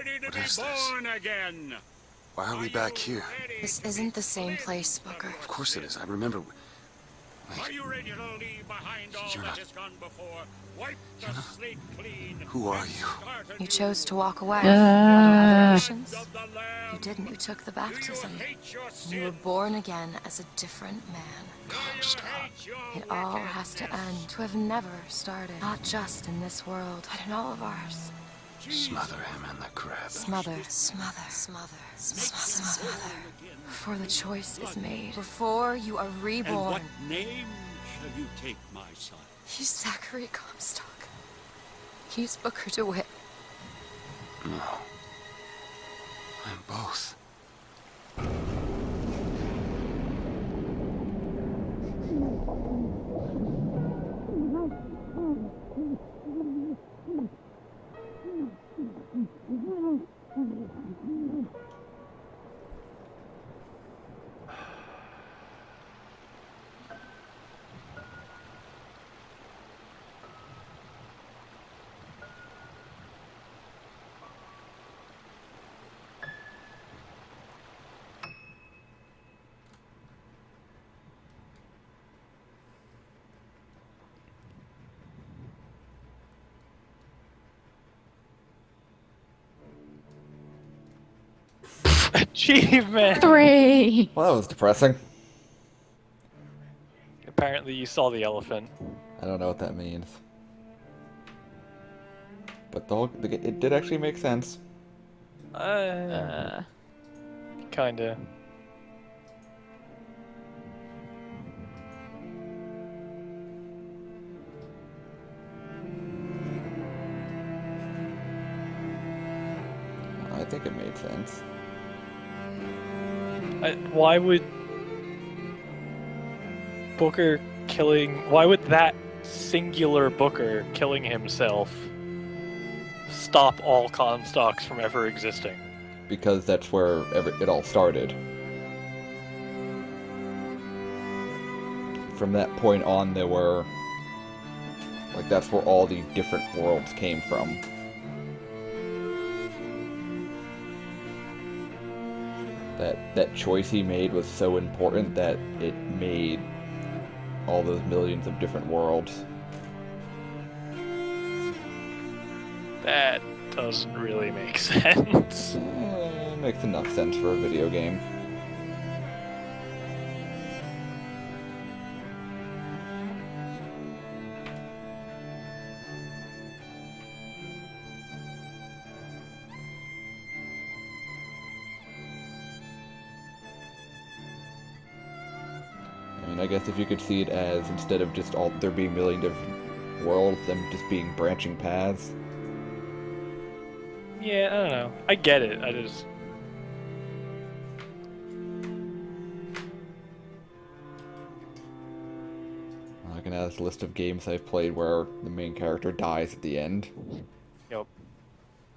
What is this? Again. Why are we back here? This isn't the same place, Booker. Of course it is. I remember... Are Wait, you ready to leave behind all You're that not- has gone before? Wipe the You're not- slate clean. Who are you? Start You anew. chose to walk away. Other options? Of the Lamb. You didn't. You took the Do you baptism. hate your You were sin? born again as a different man. Do you stop. hate your It all has to wickedness? end. To have never started. Not just in this world, but in all of ours. Smother him in the crab. Smother, smother, smother, smother, smother. Before the choice is made. Before you are And reborn. what name shall you take, my son? He's Zachary Comstock. He's Booker DeWitt. No. I'm both. Achievement! 3! Well, that was depressing. Apparently you saw the elephant. I don't know what that means. But it did actually make sense. Kinda. I think it made sense. Why would Booker why would that singular Booker killing himself stop all Comstocks from ever existing? Because that's where it all started. From that point on, there were... Like, that's where all the different worlds came from. That choice he made was so important that it made all those millions of different worlds. That doesn't really make sense. It makes enough sense for a video game. I guess if you could see it as, instead of just all there being millions of worlds, them just being branching paths. Yeah, I don't know. I get it. I just... I can add a list of games I've played where the main character dies at the end. Yep.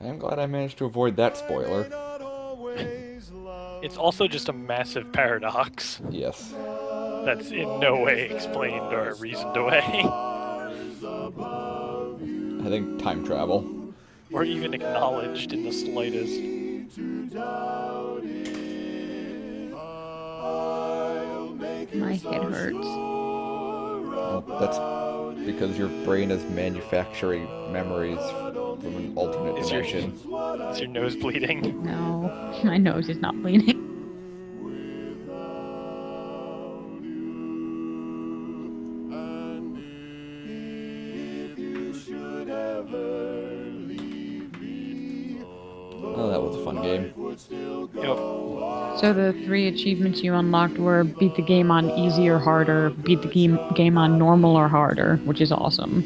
I am glad I managed to avoid that spoiler. It's also just a massive paradox. Yes. That's in no way explained or reasoned away. I think time travel. Or even acknowledged in the slightest. My head hurts. Well, that's because your brain is manufacturing memories from an alternate dimension. Is your nose bleeding? No, my nose is not bleeding. Oh, that was a fun game. Yep. So the 3 achievements you unlocked were beat the game on easy or harder, beat the game on normal or harder, which is awesome,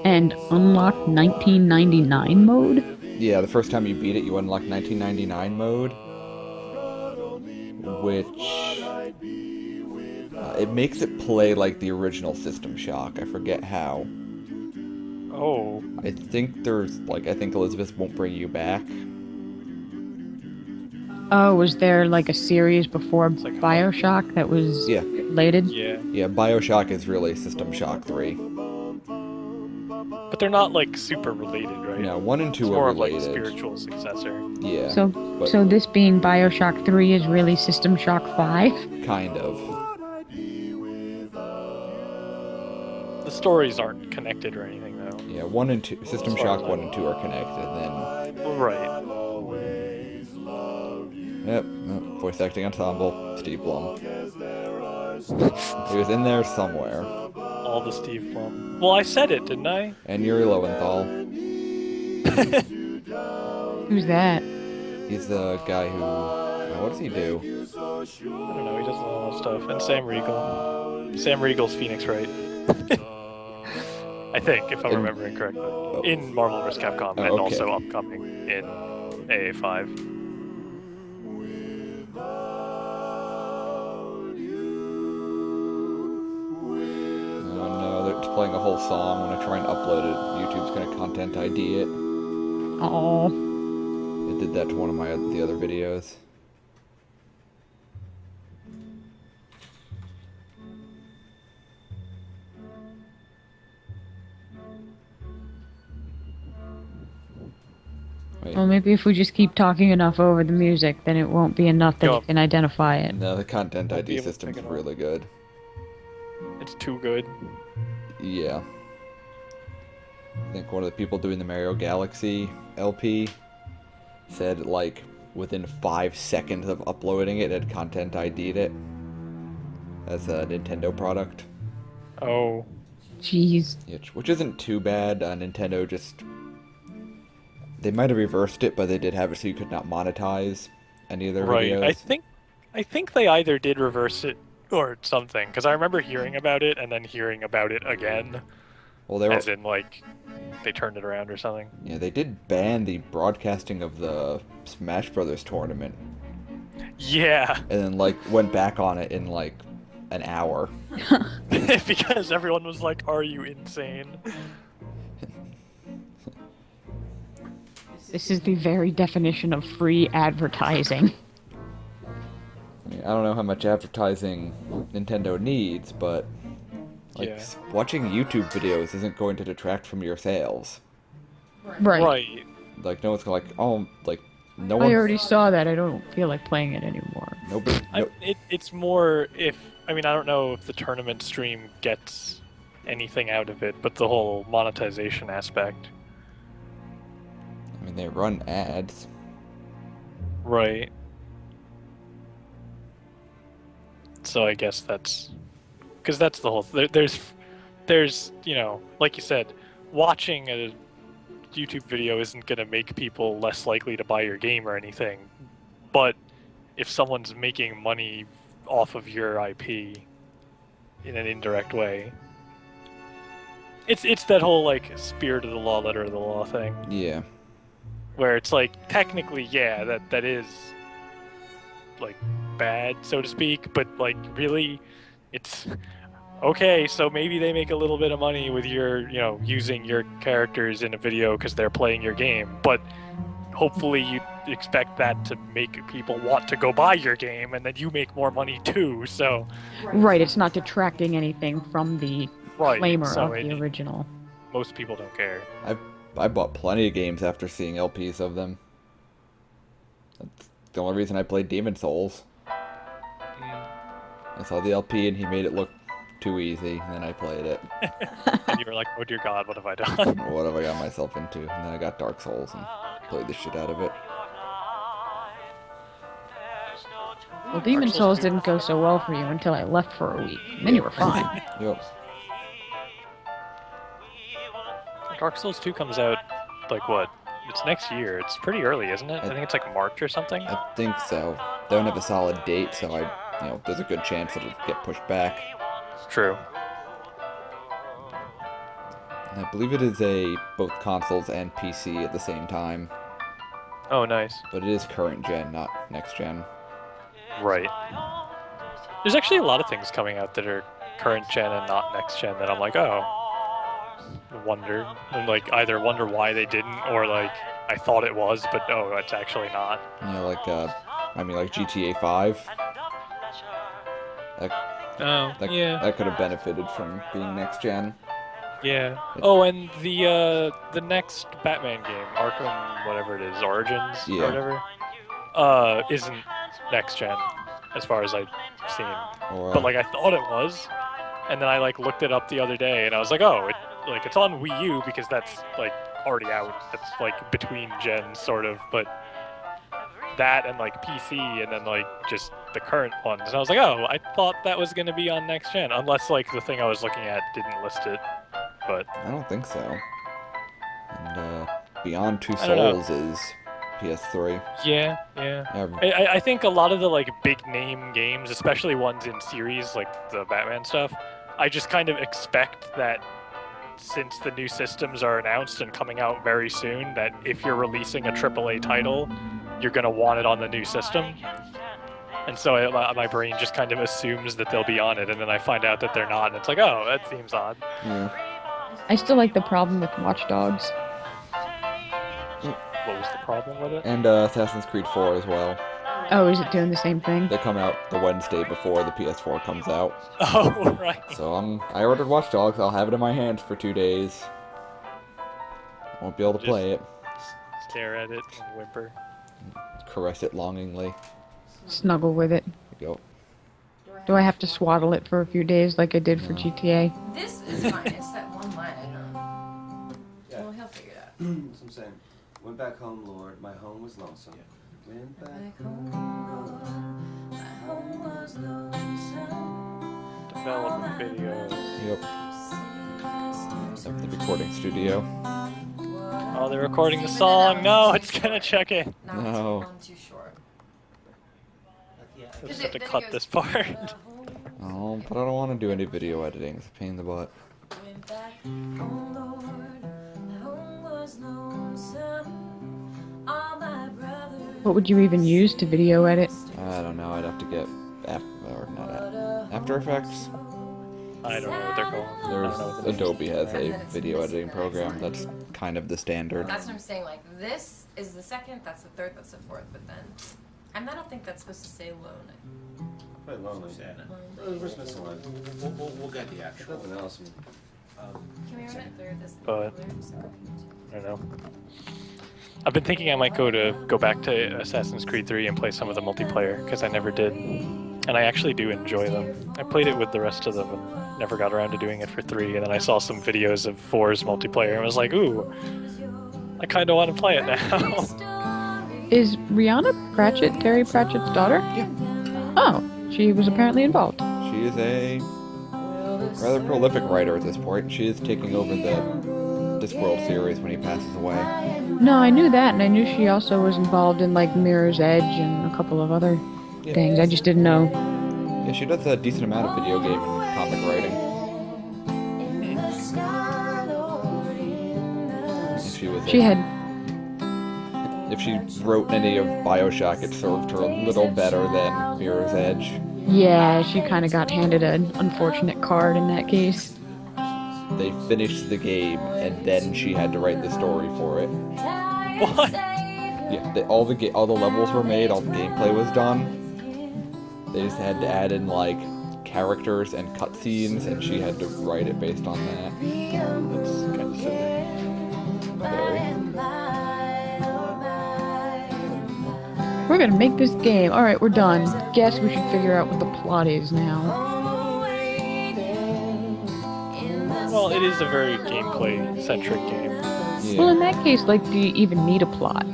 and unlock 1999 mode? Yeah, the first time you beat it, you unlock 1999 mode, which... it makes it play like the original System Shock. I forget how. Oh. I think there's, like, I think Elizabeth won't bring you back. Oh, was there like a series before like Bioshock that was related? Yeah. Yeah, Bioshock is really System Shock 3. But But they're not like super related, right? No, 1 and 2 It's are more of like related. spiritual successor. Yeah. So, but so this being Bioshock 3 is really System Shock 5? kind of. The stories aren't connected or anything, though. Yeah, 1 and 2. System As far Shock as 1 and 2 are connected. Then, Right. yep, voice acting ensemble, Steve Blum. He was in there somewhere. All the Steve Blum. Well, I said it, didn't I? And Yuri Lowenthal. Who's that? He's the guy who. What does he do? I don't know, he does a lot of stuff. And Sam Riegel. Sam Riegel's Phoenix Wright. I think, if I'm remembering correctly. In Marvel vs. Capcom, and okay. also upcoming in AA5. Oh no, they're playing a whole song. I'm gonna try and upload it. YouTube's gonna content ID it. Oh, It did that to one of the other videos. Wait, well, maybe if we just keep talking enough over the music, then it won't be enough that Go. you can identify it. no, the content Won't be ID able to system's pick it up. really good. It's too good. Yeah. I think one of the people doing the Mario Galaxy LP said, like, within 5 seconds of uploading it, had content ID'd it as a Nintendo product. Oh. Jeez. Which isn't too bad. Nintendo just... They might have reversed it, but they did have it so you could not monetize any of their Right. videos. I think they either did reverse it or something, because I remember hearing about it and then hearing about it again. Well, they were... As in, like, they turned it around or something. Yeah, they did ban the broadcasting of the Smash Brothers tournament. Yeah. And then, like, went back on it in, like, an hour. Because everyone was like, are you insane? This is the very definition of free advertising. I mean, I don't know how much advertising Nintendo needs, but like Yeah. watching YouTube videos isn't going to detract from your sales. Right. Right. Like no one's gonna like, oh, like no I one. already saw that. I don't feel like playing it anymore. Nobody. No, It's more if... I mean, I don't know if the tournament stream gets anything out of it, but the whole monetization aspect. I mean, they run ads. Right. So I guess that's... Because that's the whole... There's, you know, like you said, watching a YouTube video isn't going to make people less likely to buy your game or anything. But if someone's making money off of your IP in an indirect way, it's that whole, like, spirit of the law, letter of the law thing. Yeah. Where it's like, technically, yeah, that is, like, bad, so to speak, but, like, really, it's... Okay, so maybe they make a little bit of money with your, you know, using your characters in a video because they're playing your game, but hopefully you expect that to make people want to go buy your game, and then you make more money too, so... Right, it's not detracting anything from the Right, claimer so of the original. most people don't care. I bought plenty of games after seeing LPs of them. That's the only reason I played Demon Souls. I saw the LP and he made it look too easy, and then I played it. And you were like, oh dear god, what have I done? What have I got myself into? And then I got Dark Souls and played the shit out of it. Well, Demon Souls Souls 2. didn't go so well for you until I left for a week. And then you were fine. Yep. Dark Souls 2 comes out, like, what? It's next year. It's pretty early, isn't it? I think it's like March or something. I think so. They don't have a solid date, so there's a good chance it'll get pushed back. True. And I believe it is both consoles and PC at the same time, Oh, nice. but it is current gen, not next gen. Right. There's actually a lot of things coming out that are current gen and not next gen that I'm like, oh, wonder. And like either wonder why they didn't, or like I thought it was, but no, it's actually not. You know, like GTA 5. Oh, That could have benefited from being next gen. Yeah. Oh, and the next Batman game, Arkham, whatever it is, Origins Yeah. or whatever, isn't next gen, as far as I've seen. Or, But like I thought it was, and then I like looked it up the other day, and I was like, oh, it's on Wii U because that's like already out. That's like between gens, sort of. But that and like PC, and then like just the current ones. And I was like, oh, I thought that was gonna be on next gen, unless like the thing I was looking at didn't list it. But I don't think so. And Beyond Two I don't know. Souls is PS3. yeah. Yeah, I think a lot of the like big name games, especially ones in series like the Batman stuff, I just kind of expect that since the new systems are announced and coming out very soon, that if you're releasing a AAA title, you're gonna want it on the new system. And so my brain just kind of assumes that they'll be on it, and then I find out that they're not, and it's like, oh, that seems odd. yeah. I still like the problem with Watch Dogs. What was the problem with it? And Assassin's Creed 4 as well. Oh, is it doing the same thing? They come out the Wednesday before the PS4 comes out. Oh, right. So I ordered Watch Dogs. I'll have it in my hands for 2 days. Won't be able to Just- play it. Stare at it and whimper. Caress it longingly. Snuggle with it. There you go. Do I have to swaddle it for a few days like I did for GTA? This is fine. It's that one line I don't. Yeah. Well, he'll figure it out. That's what I'm saying. Went back home, Lord. My home was lonesome. Went back home. My home was lonesome. Development video. Yep. Of the recording studio. Oh, they're recording the song. No, it's gonna check it. No. I'm too short. I just have to cut this part. Oh, but I don't want to do any video editing. It's a pain in the butt. Went back home, Lord. My home was lonesome. All my brothers. What would you even use to video edit? I don't know. I'd have to get After Effects. I don't know what they're called. I don't know what the name's Adobe has And a then it's video mixed editing very program slowly. that's kind of the standard. That's what I'm saying. Like this is the second. That's the third. That's the fourth. But then, I don't think that's supposed to say lone. Quite lonely. We're missing one. We'll get the actual. Nothing else. Can we run it through this? But- I don't know. I've been thinking I might go back to Assassin's Creed 3 and play some of the multiplayer, because I never did. And I actually do enjoy them. I played it with the rest of them and never got around to doing it for 3, and then I saw some videos of 4's multiplayer and was like, ooh, I kind of want to play it now. Is Rihanna Pratchett Terry Pratchett's daughter? Yeah. Oh, she was apparently involved. She is a rather prolific writer at this point. She is taking over the Discworld series when he passes away. No, I knew that, and I knew she also was involved in like Mirror's Edge and a couple of other things. I just didn't know. Yeah, she does a decent amount of video game and comic writing. If she was She had. if she wrote any of Bioshock, it served her a little better than Mirror's Edge. Yeah, she kind of got handed an unfortunate card in that case. They finished the game, and then she had to write the story for it. What? Yeah, all the levels were made, all the gameplay was done. They just had to add in like characters and cutscenes, and she had to write it based on that. That's kind of silly. Very. We're gonna make this game. Alright, we're done. Guess we should figure out what the plot is now. Well, it is a very gameplay-centric game. Well, in Yeah. that case, like, do you even need a plot?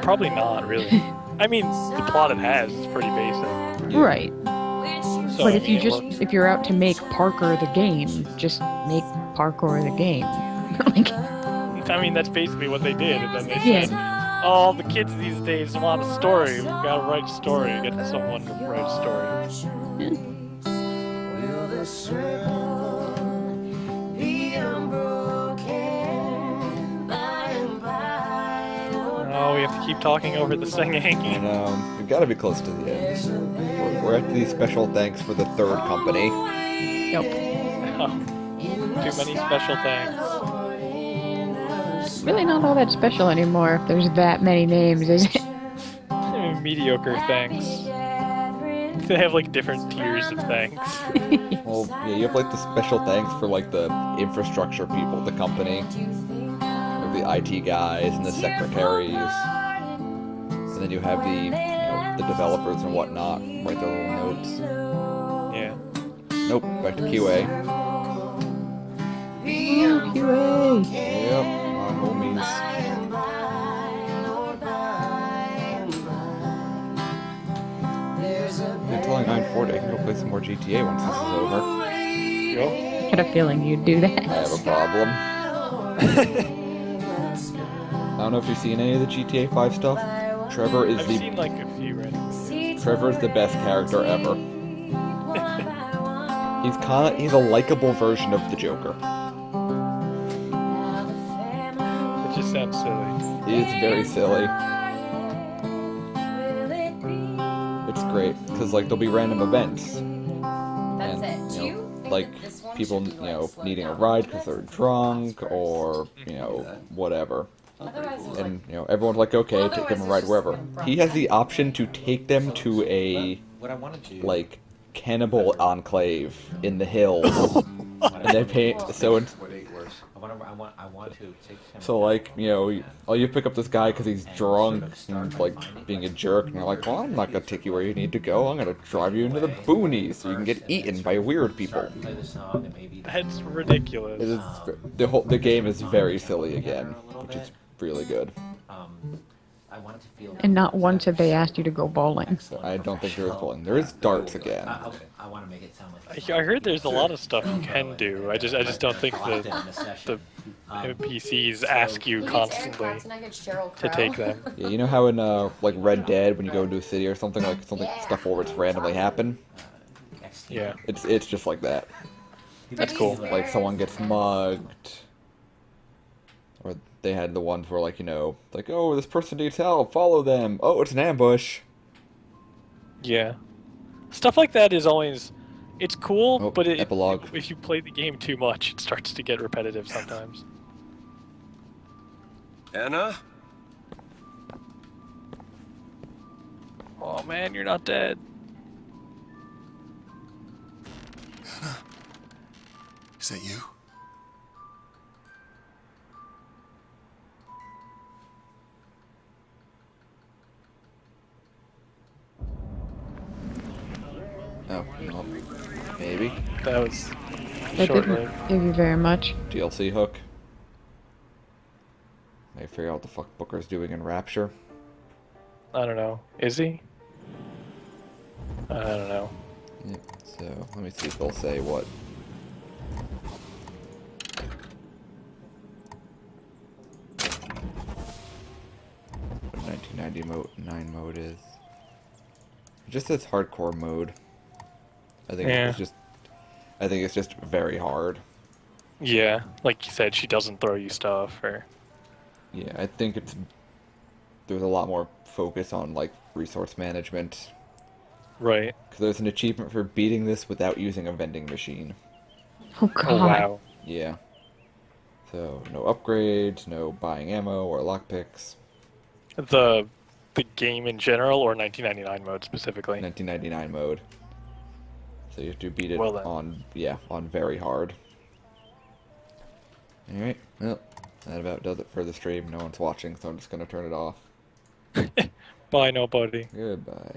Probably not, really. I mean, the plot it has is pretty basic. Yeah. Right. So, But I if you mean, it just, works. if you're out to make Parker the game, just make Parker the game. Like, I mean, that's basically what they did, and then they Yeah. said, "Oh, the kids these days want a story. We've got to write a story. Get someone to write a story." Oh, we have to keep talking over the singing. And we've got to be close to the end. We're at the special thanks for the third company. yep. Too many special thanks. Really not all that special anymore if there's that many names, is it? Mediocre thanks. They have like different tiers of thanks. Well, yeah, you have like the special thanks for like the infrastructure people, the company, like the IT guys and the secretaries, and then you have the developers and whatnot write their little notes. Yeah. Nope, back to QA. QA. Yep, our homies. They're telling 940 I can go play some more GTA once this is over. Yep. Had a feeling you'd do I that. have a problem. I don't know if you've seen any of the GTA 5 stuff. Trevor is I've the seen like a few right. Trevor's the best character ever. He's a likable version of the Joker. It just sounds silly. It is very silly. It's great because like there'll be random events, and like people needing a ride because they're drunk or whatever. And everyone's like, okay, take them a ride wherever. He has the option to take them to a What I want to do. like cannibal enclave in the hills, and they pay so. I want to take him. So like you pick up this guy because he's drunk and like being a jerk, and you're like, well, I'm not gonna take you where you need to go. I'm gonna drive you into the boonies so you can get eaten by weird people. Play the song and maybe. That's ridiculous. It is the game is very silly again, which is really good. I want to feel. And not once have they asked you to go bowling. I don't think there is bowling. There is darts again. Okay, I want to make it sound like. I heard there's a lot of stuff you can do. I just don't think the NPCs ask you constantly to take them. Yeah, you know how in like Red Dead when you go into a city or something stuff will just randomly happen. Yeah. It's just like that. That's cool. Like someone gets mugged, or they had the ones where like like, oh, this person needs help, follow them. Oh, it's an ambush. Yeah. Stuff like that is always, it's cool, Oh, but epilogue. if you play the game too much, it starts to get repetitive sometimes. Anna? Oh man, you're not dead. Anna? Is that you? Oh, well, maybe. That was That short didn't lived. give you very much. DLC hook. Maybe figure out what the fuck Booker's doing in Rapture. I don't know. Is he? I don't know. Yeah, so let me see if they'll say what. What 1999 mode is. It just says hardcore mode. I think Yeah. I think it's just very hard. Yeah, like you said, she doesn't throw you stuff, or Yeah, I think there's a lot more focus on like resource management. right. Because there's an achievement for beating this without using a vending machine. Oh god. Oh wow. Yeah. So no upgrades, no buying ammo or lockpicks. The game in general, or 1999 mode specifically. 1999 mode. So you have to beat it Well then. on very hard. Alright, well, that about does it for the stream. No one's watching, so I'm just gonna turn it off. Bye, nobody. Goodbye.